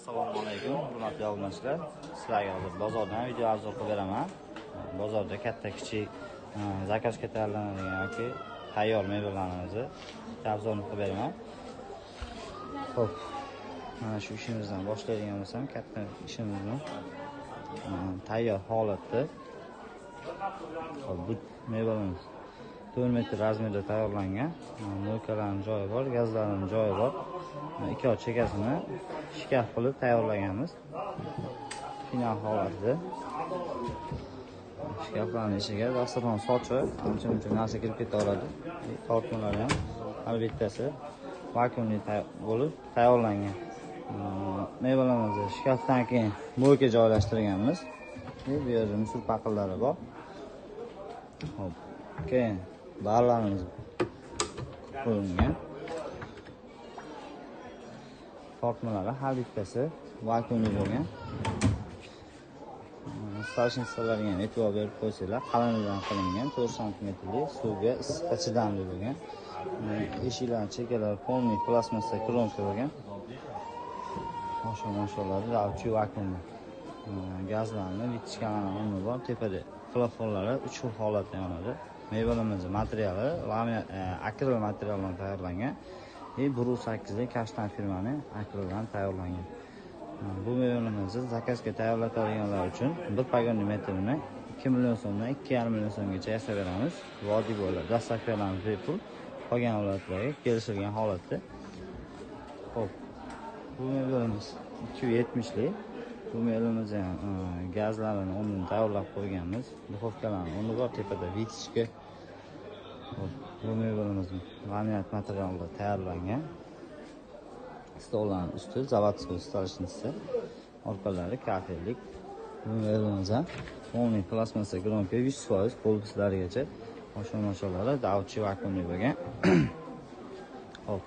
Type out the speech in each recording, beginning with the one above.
Assalomu alaykum, hurmatli obunachilar. Sizlarga hozir bozordan video obzor qilib beraman. Bozorda katta kichik zakazga tayyorlanadigan yoki tayyor mebellarimizni obzorini qilib beraman. Xo'p, mana shu ishimizdan boshlaydigan bo'lsam, katta ishimizni tayyor holatda. Xo'p, bu mebelimiz 4 metr razmerda tayyorlangan. Mo'kalarning joyi bor, gazlarning joyi bor. Ikki och chekasini shkaf qilib tayyorlaganmiz. Final holatda. Shkaflarning ichiga dasturxon sochi, ancha-muncha narsa kirib keta oladi. Tortmalar ham har bittasi vakuumli bo'lib tayyorlangan. Mebelamizni shkafdan keyin mo'ka joylashtirganmiz. Bu yerda musor paqillari bor. Hop. Keyin barlarimiz qo'yilgan. Tortmalari har bittasi vakuumli bo'lgan. Starshinsalarga ham e'tibor berib qo'ysanglar, qalinidan qilingan 4 sm suvga issiqqa chidamli bo'lgan. Eshiklar, chekalar polniy plastmassa kronka bo'lgan. Mashallah, ravchi vakuumli. Gazlarni, vitishkalarni bor. Tepada plafonlari 3 xil holatda yonadi. Mevalarimiz materiali akril materialdan tayyorlangan. 1.8 kashtan firmaning akrilidan tayyorlangan. Bu mevalarimizni zakazga tayyorlatadiganlar uchun bir pagonni metrini 2 million so'mdan 2,5 million so'mgacha yasab beramiz. Vodiy bo'ylab dastavkalarimiz bepul, qolgan holatlarga kelishilgan holatda. Xo'p, bu mevalarimiz 270 lik. Bu mevalarimiz ham gazlarini o'rnini tayyorlab qo'yganmiz. Duxovkalarni o'rni bor, tepada vitishka. Bu mevalarimiz laminat materialda tayyorlangan. Stollarning usti zavodskiy starshinsa, orqalari kafellik. Bu mevalarimiz ham polniy plastmassa gronka 100% polbislarigacha mashallah davchi vakuumli bo'lgan. Hop.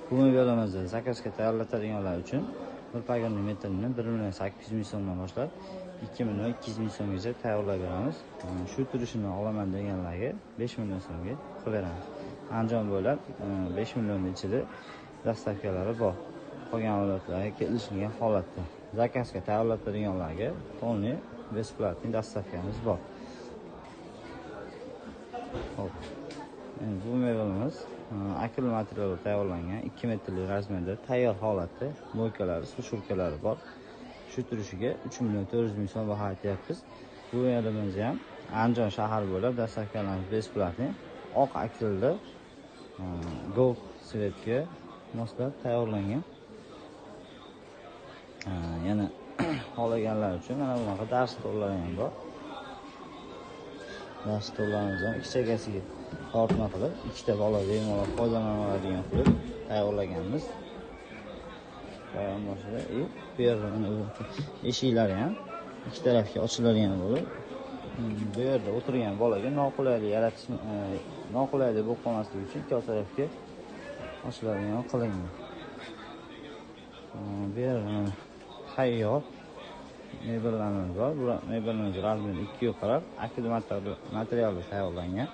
Bu mevalarimizni zakazga tayyorlatadiganlar uchun bir pagonni metrini 1,8 million so'mdan boshlab 2,2 million so'mgacha tayyorlab beramiz. Shu turishini olaman deganlarga 5 million so'mga qilib beramiz. Andijon bo'ylab 5 millionning ichida dastavkalari bor. Qolgan holatlarga kelishilgan holatda. Zakazga tayyorlatadiganlarga polniy besplatniy dastavkamiz bor. Hop. Bu mevalarimiz akril materialda tayyorlangan 2 metrli razmerda tayyor holatda mo'kalari, sushurkalari bor. Shu turishiga 3 million 400 ming so'm baho aytyapmiz. Bu yerimiz ham Andijon shahar bo'ylab dastavkalarimiz besplatniy oq akrilda gold svetga moslab tayyorlangan. Yana xohlaganlar uchun mana bunaqa dars stollari ham bor. Dars stollarimiz ham ikki chekasiga tortma qilib, ikkita bola bemalol foydalana oladigan qilib tayyorlaganmiz. Boshida bu yerda eshiklari ham ikki tarafga ochiladigan bo'lib, bu yerda o'tirgan bolaga noqulaylik noqulaylik bo'lib qolmasligi uchun ikki tarafga ochiladigan qilingan. Bu yerda tayyor mebellarimiz bor. Bu mebellarimiz razmeri 2 ga qarab akril materialda tayyorlangan.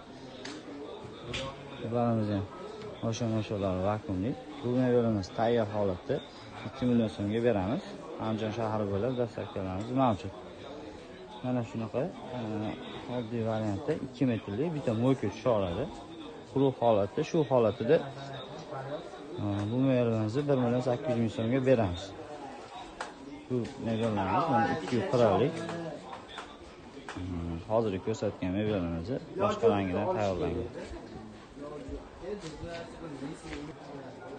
Bularimiz ham mashallah vakuumli. Bu mebellarimiz tayyor holatda 2 million so'mga beramiz. Andijon shahri bo'ylab dastavkalarimiz mavjud. Mana shunaqa oddiy variantda 2 metrli bitta mo'ka tusha oladi. Quruq holatda, shu holatida bu mebellarimizni 1,8 million so'mga beramiz. Bu mebellarimiz mana 240 lik. Hozirgi ko'rsatgan mebellarimizni boshqa rangida tayyorlangan.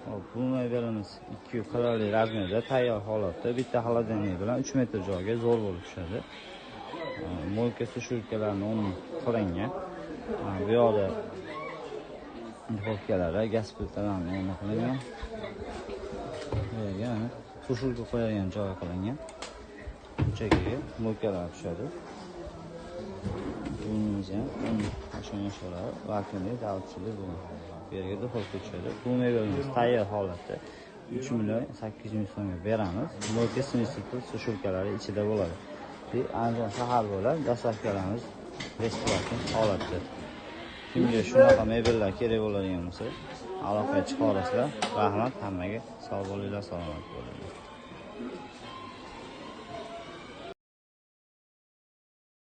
Hop, bu mebelimiz 240 lik razmerda tayyor holatda bitta xolodilnik bilan 3 metr joyga zo'r bo'lib tushadi. Mo'ka sushurkalarni o'rni qilingan. Bu yoqda duxovkalari, gaz plitalarni o'rni qilingan. Bu yerga sushurka qo'yadigan joy qilingan. Chekaga mo'kalar tushadi. Bunimiz ham mashallah vakuumli davchilik bo'lgan. Bu yerga duxovka tushadi. Bu mebelimiz tayyor holatda 3 million 800 ming so'mga beramiz. Mo'ka sinisitil sushurkalari ichida bo'ladi. Andijon shahar bo'ylab dastavkalarimiz besplatniy holatda. Kimga shunaqa mebellar kerak bo'ladigan bo'lsa, aloqaga chiqarasizlar. Rahmat, hammaga sog' bo'linglar, salomat bo'linglar.